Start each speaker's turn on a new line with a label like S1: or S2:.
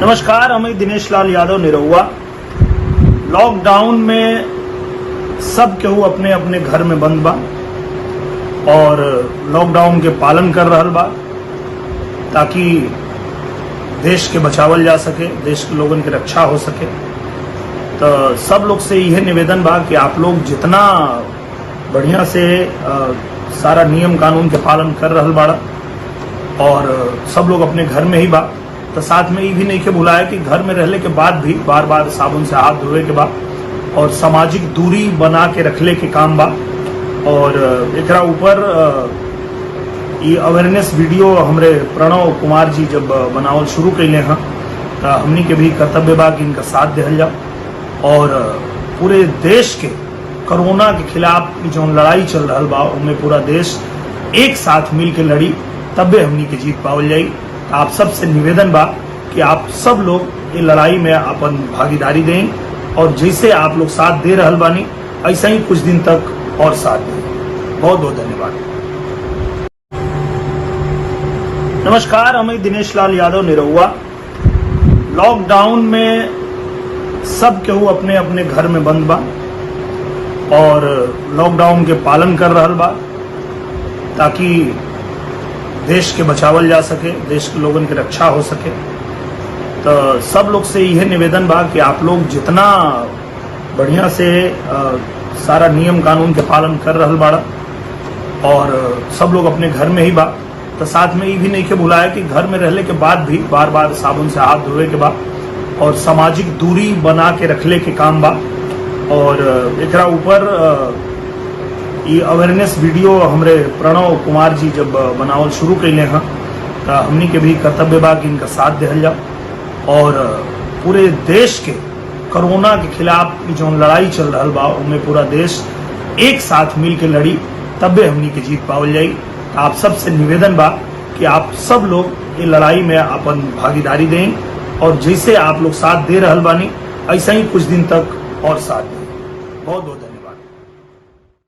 S1: नमस्कार, हमें दिनेश लाल यादव निरहुआ। लॉकडाउन में सब केहू अपने अपने घर में बंद बा और लॉकडाउन के पालन कर रहल बा ताकि देश के बचावल जा सके, देश के लोगन की रक्षा हो सके। तो सब लोग से यह निवेदन बा कि आप लोग जितना बढ़िया से सारा नियम कानून के पालन कर रहल बाड़ा और सब लोग अपने घर में ही बा। तो साथ में ये भी नहीं के बुलाया कि घर में रहने के बाद भी बार बार साबुन से हाथ धोए के बाद और सामाजिक दूरी बना के रखले के काम बा। और एकरा ऊपर ये अवेयरनेस वीडियो हमरे प्रणव कुमार जी जब बनावल शुरू कैले हैं तो हमनी के भी कर्तव्य बा कि इनका साथ दिहल जाओ और पूरे देश के कोरोना के खिलाफ जो लड़ाई चल रहा बा उनमें पूरा देश एक साथ मिल के लड़ी तबे हमनी के जीत पावल जाई। आप सबसे निवेदन बा कि आप सब लोग ये लड़ाई में अपन भागीदारी दें और जैसे आप लोग साथ दे रहल बानी ऐसा ही कुछ दिन तक और साथ दें। बहुत बहुत धन्यवाद। नमस्कार, हमें दिनेश लाल यादव निरहुआ। लॉकडाउन में सब केहू अपने अपने घर में बंद बा और लॉकडाउन के पालन कर रहल बा ताकि देश के बचावल जा सके, देश के लोगन की रक्षा हो सके। तो सब लोग से यह निवेदन बा कि आप लोग जितना बढ़िया से सारा नियम कानून के पालन कर रहल बाड़ा और सब लोग अपने घर में ही बा। तो साथ में ये भी नहीं के बुलाया कि घर में रहने के बाद भी बार बार साबुन से हाथ धोए के बाद और सामाजिक दूरी बना के रखले के काम बा। और एकरा ऊपर ये अवेयरनेस वीडियो हमरे प्रणव कुमार जी जब बनावल शुरू कैले हैं तो हमनी के भी कर्तव्य बा कि इनका साथ दिहल जाओ और पूरे देश के कोरोना के खिलाफ जो लड़ाई चल रहा बा उनमें पूरा देश एक साथ मिल के लड़ी तबे हमनी के जीत पावल जाई। आप सबसे निवेदन बा कि आप सब लोग ये लड़ाई में अपन भागीदारी दें और जैसे आप लोग साथ दे रहल बानी ऐसा ही कुछ दिन तक और साथ दें। बहुत बहुत